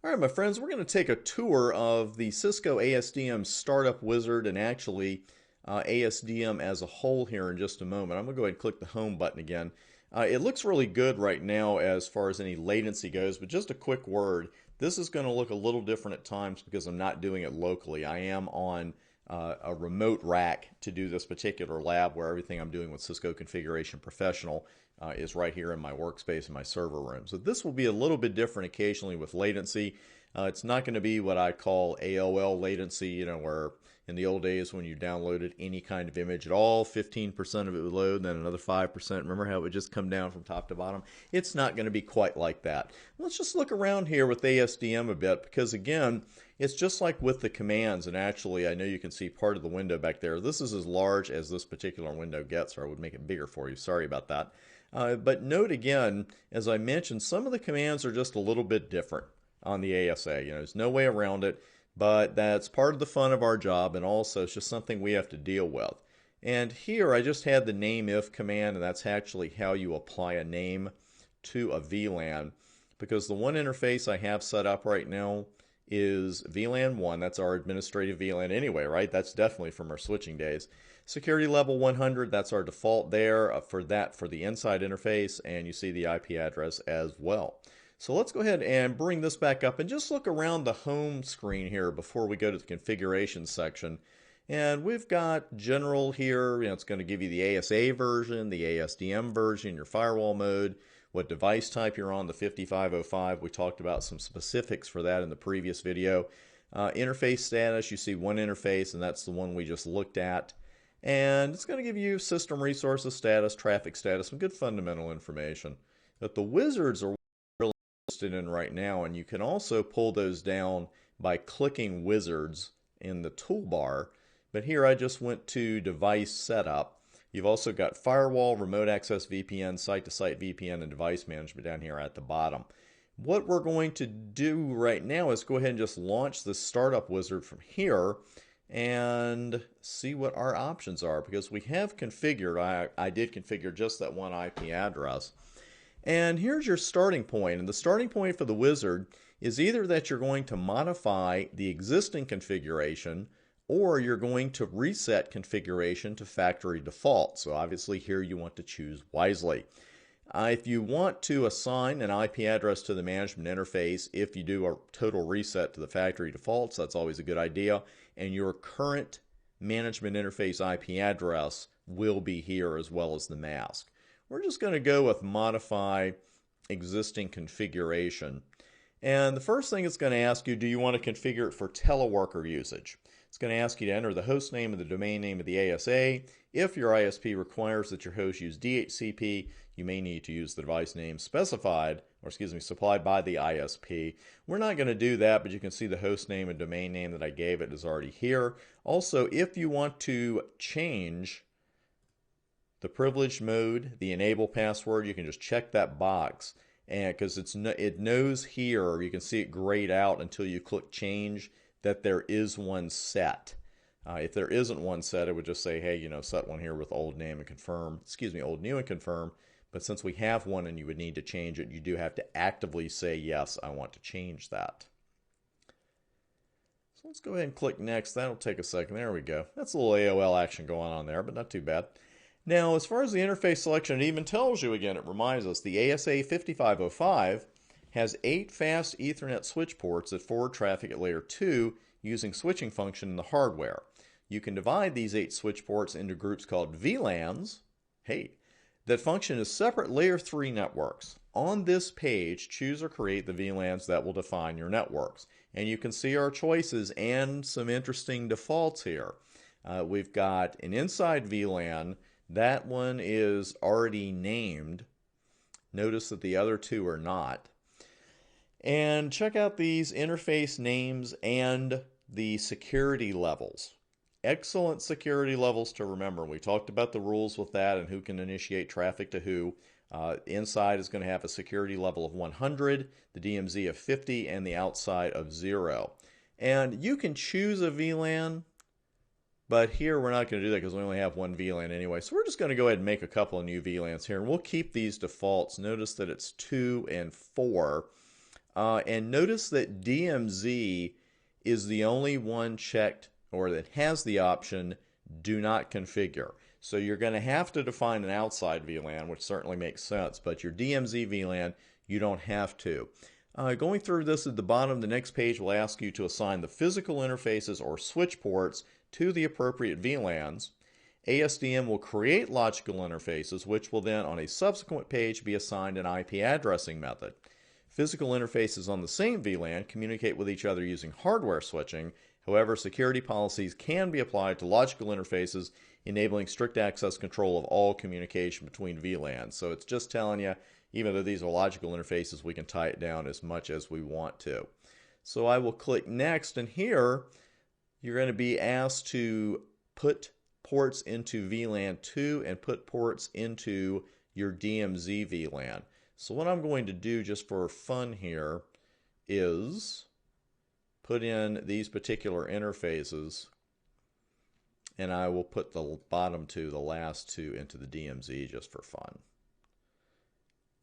All right, my friends, we're going to take a tour of the Cisco ASDM Startup Wizard and actually ASDM as a whole here in just a moment. I'm going to go ahead and click the home button again. It looks really good right now as far as any latency goes, but just a quick word. This is going to look a little different at times because I'm not doing it locally. I am on a remote rack to do this particular lab where everything I'm doing with Cisco Configuration Professional is right here in my workspace in my server room. So this will be a little bit different occasionally with latency. It's not going to be what I call AOL latency, where in the old days when you downloaded any kind of image at all, 15% of it would load, then another 5%. Remember how it would just come down from top to bottom? It's not going to be quite like that. Let's just look around here with ASDM a bit because, again, it's just like with the commands, and actually I know you can see part of the window back there. This is as large as this particular window gets, or I would make it bigger for you. Sorry about that. But note again, as I mentioned, some of the commands are just a little bit different on the ASA. There's no way around it, but that's part of the fun of our job, and also it's just something we have to deal with. And here I just had the name if command, and that's actually how you apply a name to a VLAN, because the one interface I have set up right now is VLAN 1. That's our administrative VLAN anyway, right? That's definitely from our switching days. Security level 100, that's our default there for the inside interface, and you see the IP address as well. So let's go ahead and bring this back up and just look around the home screen here before we go to the configuration section. And we've got general here. It's going to give you the ASA version, the ASDM version, your firewall mode, what device type you're on, the 5505. We talked about some specifics for that in the previous video. Interface status, you see one interface, and that's the one we just looked at. And it's going to give you system resources status, traffic status, some good fundamental information. But the wizards are really interested in right now, and you can also pull those down by clicking wizards in the toolbar. But here I just went to device setup. You've also got firewall, remote access VPN, site-to-site VPN, and device management down here at the bottom. What we're going to do right now is go ahead and just launch the startup wizard from here and see what our options are, because we have configured, I did configure just that one IP address. And here's your starting point. And the starting point for the wizard is either that you're going to modify the existing configuration, or you're going to reset configuration to factory default. So obviously here you want to choose wisely. If you want to assign an IP address to the management interface, if you do a total reset to the factory defaults, that's always a good idea. And your current management interface IP address will be here as well as the mask. We're just going to go with modify existing configuration. And the first thing it's going to ask you, do you want to configure it for teleworker usage? It's going to ask you to enter the host name and the domain name of the ASA. If your ISP requires that your host use DHCP, you may need to use the device name supplied by the ISP. We're not going to do that, but you can see the host name and domain name that I gave it is already here. Also, if you want to change the privileged mode, the enable password, you can just check that box, and because it knows here, you can see it grayed out until you click change, that there is one set. If there isn't one set, it would just say, hey, set one here with old name and confirm, old new and confirm. But since we have one and you would need to change it, you do have to actively say, yes, I want to change that. So let's go ahead and click next. That'll take a second. There we go. That's a little AOL action going on there, but not too bad. Now, as far as the interface selection, it even tells you, again, it reminds us, the ASA 5505 has 8 fast Ethernet switch ports that forward traffic at layer 2 using switching function in the hardware. You can divide these 8 switch ports into groups called VLANs, that function as separate layer 3 networks. On this page, choose or create the VLANs that will define your networks. And you can see our choices and some interesting defaults here. We've got an inside VLAN. That one is already named. Notice that the other two are not. And check out these interface names and the security levels. Excellent security levels to remember. We talked about the rules with that and who can initiate traffic to who. Inside is going to have a security level of 100, the DMZ of 50, and the outside of 0. And you can choose a VLAN, but here we're not going to do that because we only have one VLAN anyway. So we're just going to go ahead and make a couple of new VLANs here, and we'll keep these defaults. Notice that it's 2 and 4. And notice that DMZ is the only one checked or that has the option do not configure. So you're going to have to define an outside VLAN, which certainly makes sense, but your DMZ VLAN, you don't have to. Going through this at the bottom, the next page will ask you to assign the physical interfaces or switch ports to the appropriate VLANs. ASDM will create logical interfaces, which will then on a subsequent page be assigned an IP addressing method. Physical interfaces on the same VLAN communicate with each other using hardware switching. However, security policies can be applied to logical interfaces, enabling strict access control of all communication between VLANs. So it's just telling you, even though these are logical interfaces, we can tie it down as much as we want to. So I will click Next, and here you're going to be asked to put ports into VLAN 2 and put ports into your DMZ VLAN. So what I'm going to do just for fun here is put in these particular interfaces, and I will put the bottom two, the last two, into the DMZ just for fun.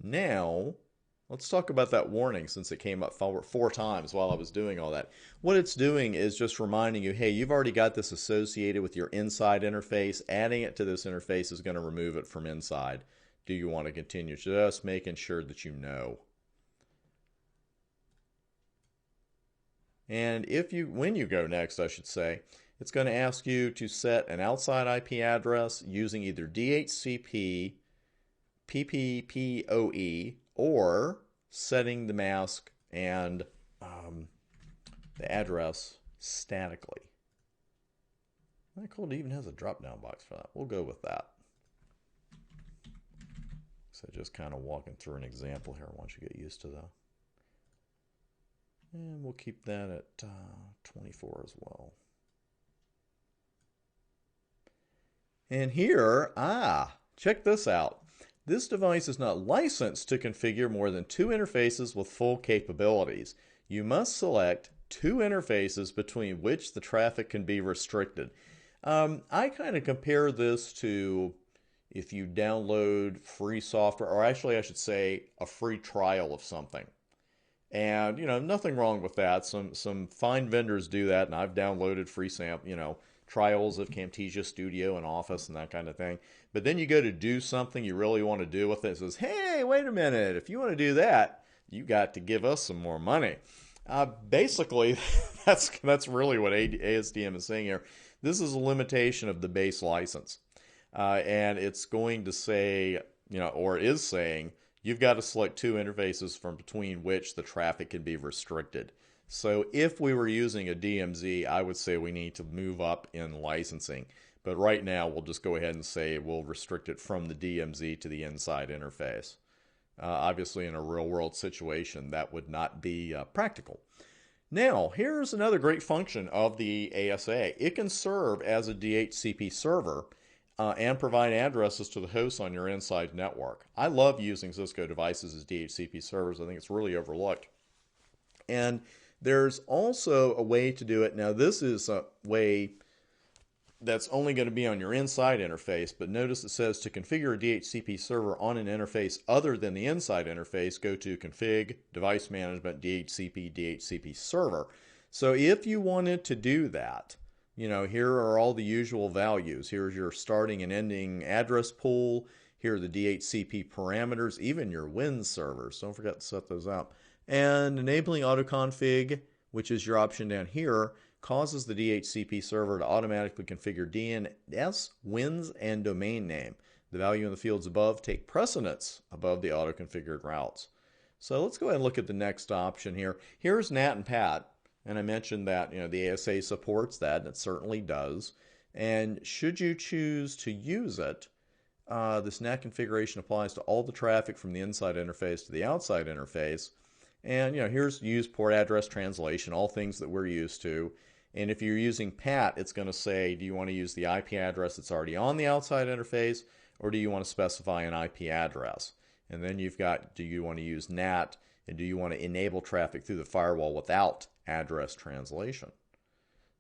Now, let's talk about that warning since it came up four times while I was doing all that. What it's doing is just reminding you, hey, you've already got this associated with your inside interface. Adding it to this interface is going to remove it from inside. Do you want to continue? Just making sure that you know. And when you go next, I should say, it's going to ask you to set an outside IP address using either DHCP, PPPoE, or setting the mask and the address statically. Isn't that cool? It even has a drop-down box for that. We'll go with that. So just kind of walking through an example here once you get used to that. And we'll keep that at 24 as well. And here, check this out. This device is not licensed to configure more than 2 interfaces with full capabilities. You must select 2 interfaces between which the traffic can be restricted. I kind of compare this to if you download free software, or actually I should say a free trial of something. And, nothing wrong with that. Some fine vendors do that, and I've downloaded free trials of Camtasia Studio and Office and that kind of thing. But then you go to do something you really want to do with it. It says, hey, wait a minute. If you want to do that, you got to give us some more money. Basically, that's really what ASDM is saying here. This is a limitation of the base license. And it's going to say, or is saying, you've got to select 2 interfaces from between which the traffic can be restricted. So if we were using a DMZ, I would say we need to move up in licensing. But right now, we'll just go ahead and say we'll restrict it from the DMZ to the inside interface. Obviously, in a real-world situation, that would not be practical. Now, here's another great function of the ASA. It can serve as a DHCP server and provide addresses to the hosts on your inside network. I love using Cisco devices as DHCP servers. I think it's really overlooked. And there's also a way to do it. Now, this is a way that's only going to be on your inside interface, but notice it says to configure a DHCP server on an interface other than the inside interface, go to Config, Device Management, DHCP, DHCP Server. So if you wanted to do that, here are all the usual values. Here's your starting and ending address pool. Here are the DHCP parameters, even your Win servers. Don't forget to set those up. And enabling autoconfig, which is your option down here, causes the DHCP server to automatically configure DNS, WINs, and domain name. The value in the fields above take precedence above the auto-configured routes. So let's go ahead and look at the next option here. Here's NAT and PAT. And I mentioned that the ASA supports that, and it certainly does. And should you choose to use it, this NAT configuration applies to all the traffic from the inside interface to the outside interface. And here's use port address translation, all things that we're used to. And if you're using PAT, it's going to say, do you want to use the IP address that's already on the outside interface, or do you want to specify an IP address? And then you've got, do you want to use NAT, and do you want to enable traffic through the firewall without address translation?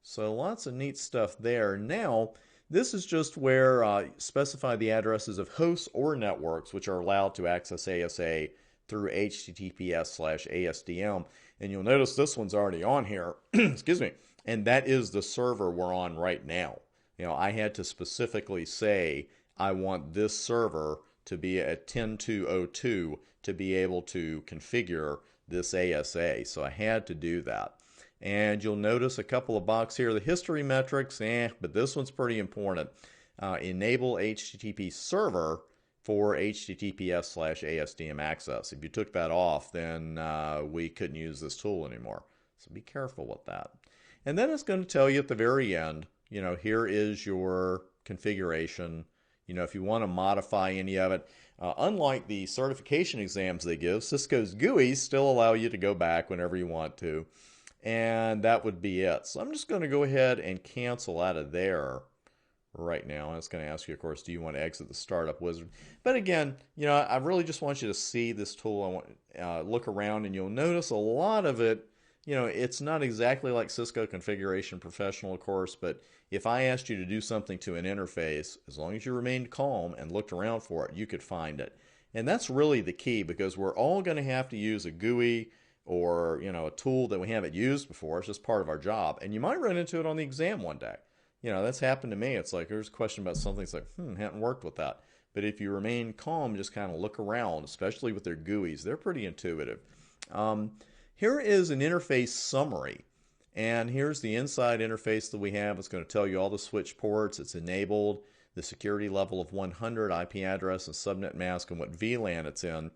So lots of neat stuff there. Now, this is just where specify the addresses of hosts or networks which are allowed to access ASA through HTTPS/ASDM. And you'll notice this one's already on here. Excuse me. And that is the server we're on right now. You know, I had to specifically say I want this server to be at 10.2.02 to be able to configure this ASA. So I had to do that. And you'll notice a couple of boxes here. The history metrics, but this one's pretty important. Enable HTTP server for HTTPS/ASDM access. If you took that off, then we couldn't use this tool anymore. So be careful with that. And then it's going to tell you at the very end, you know, here is your configuration. You know, if you want to modify any of it, unlike the certification exams they give, Cisco's GUIs still allow you to go back whenever you want to. And that would be it. So I'm just going to go ahead and cancel out of there right now. It's going to ask you, of course, do you want to exit the startup wizard? But again, you know, I really just want you to see this tool. I want look around, and you'll notice a lot of it. You know, it's not exactly like Cisco Configuration Professional, of course, but if I asked you to do something to an interface, as long as you remained calm and looked around for it, you could find it. And that's really the key, because we're all going to have to use a GUI or, you know, a tool that we haven't used before. It's just part of our job. And you might run into it on the exam one day. You know, that's happened to me. It's like, there's a question about something. It's like, hadn't worked with that. But if you remain calm, just kind of look around, especially with their GUIs, they're pretty intuitive. Here is an interface summary. And here's the inside interface that we have. It's going to tell you all the switch ports. It's enabled, the security level of 100, IP address and subnet mask, and what VLAN it's in.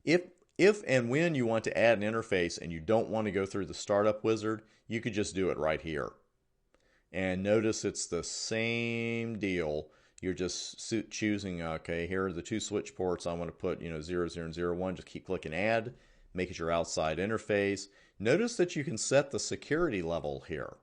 If and when you want to add an interface and you don't want to go through the startup wizard, you could just do it right here. And notice it's the same deal. You're just choosing, okay, here are the two switch ports. I want to put, you know, 00 and 01. Just keep clicking add. Make it your outside interface. Notice that you can set the security level here.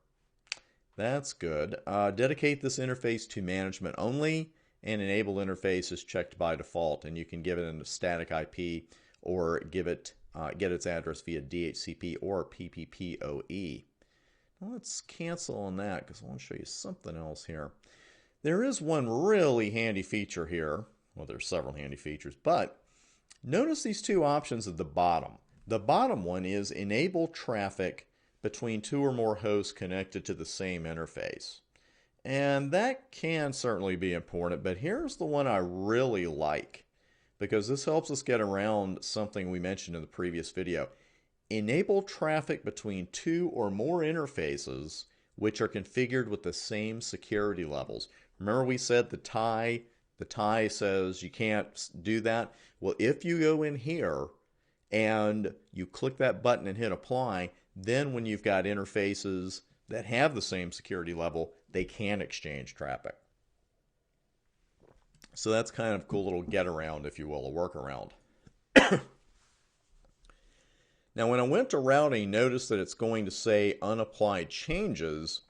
That's good. Dedicate this interface to management only, and enable interface is checked by default. And you can give it a static IP or give it get its address via DHCP or PPPoE. Now let's cancel on that, because I want to show you something else here. There is one really handy feature here. Well, there's several handy features, but notice these two options at the bottom. The bottom one is enable traffic between two or more hosts connected to the same interface. And that can certainly be important, but here's the one I really like, because this helps us get around something we mentioned in the previous video. Enable traffic between two or more interfaces which are configured with the same security levels. Remember we said the tie says you can't do that? Well, if you go in here and you click that button and hit apply, then when you've got interfaces that have the same security level, they can exchange traffic. So that's kind of a cool little get around, if you will, a workaround. Now when I went to routing, notice that it's going to say unapplied changes,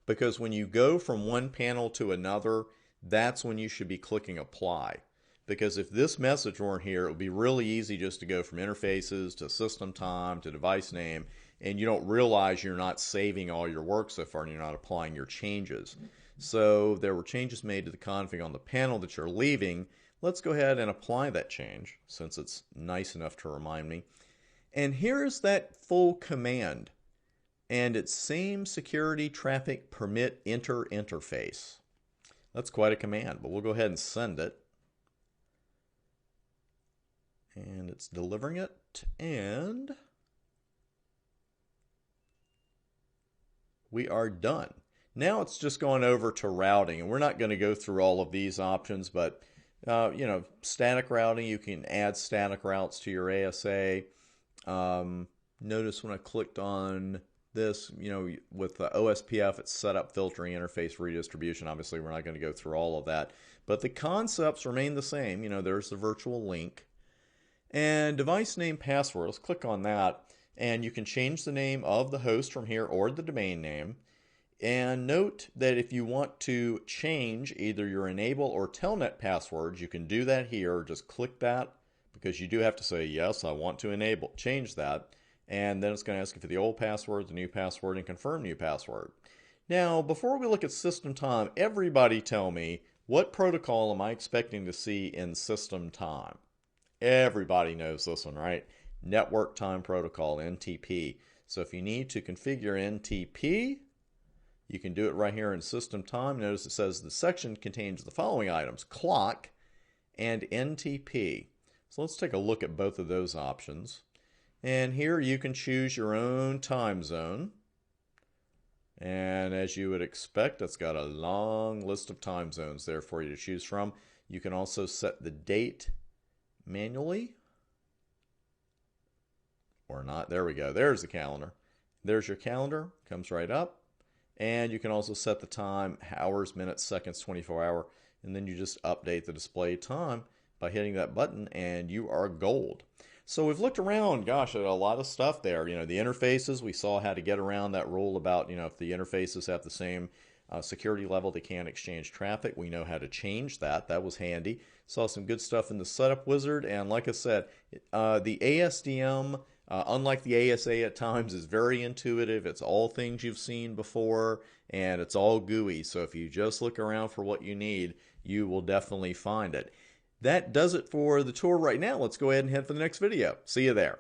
because when you go from one panel to another, that's when you should be clicking apply. Because if this message weren't here, it would be really easy just to go from interfaces to system time to device name, and you don't realize you're not saving all your work so far and you're not applying your changes. So there were changes made to the config on the panel that you're leaving. Let's go ahead and apply that change, since it's nice enough to remind me. And here's that full command. And it's same security traffic permit enter interface. That's quite a command, but we'll go ahead and send it. And it's delivering it, and we are done. Now it's just going over to routing, and we're not going to go through all of these options, but you know, static routing, you can add static routes to your ASA. Notice when I clicked on this, you know, with the OSPF, it's setup, filtering, interface, redistribution. Obviously, we're not going to go through all of that, but the concepts remain the same. You know, there's the virtual link. And device name password, let's click on that, and you can change the name of the host from here or the domain name. And note that if you want to change either your enable or telnet passwords, you can do that here. Just click that, because you do have to say, yes, I want to change that. And then it's going to ask you for the old password, the new password, and confirm new password. Now, before we look at system time, everybody tell me, what protocol am I expecting to see in system time? Everybody knows this one, right? Network Time Protocol, NTP. So if you need to configure NTP, you can do it right here in System Time. Notice it says the section contains the following items: clock and NTP. So let's take a look at both of those options. And here you can choose your own time zone. And as you would expect, it's got a long list of time zones there for you to choose from. You can also set the date manually or not. There we go. There's the calendar. There's your calendar. Comes right up. And you can also set the time, hours, minutes, seconds, 24 hour. And then you just update the display time by hitting that button, and you are gold. So we've looked around, gosh, at a lot of stuff there. You know, the interfaces, we saw how to get around that rule about, you know, if the interfaces have the same security level, they can't exchange traffic. We know how to change that. That was handy. Saw some good stuff in the setup wizard. And like I said, the ASDM, unlike the ASA at times, is very intuitive. It's all things you've seen before, and it's all GUI. So if you just look around for what you need, you will definitely find it. That does it for the tour right now. Let's go ahead and head for the next video. See you there.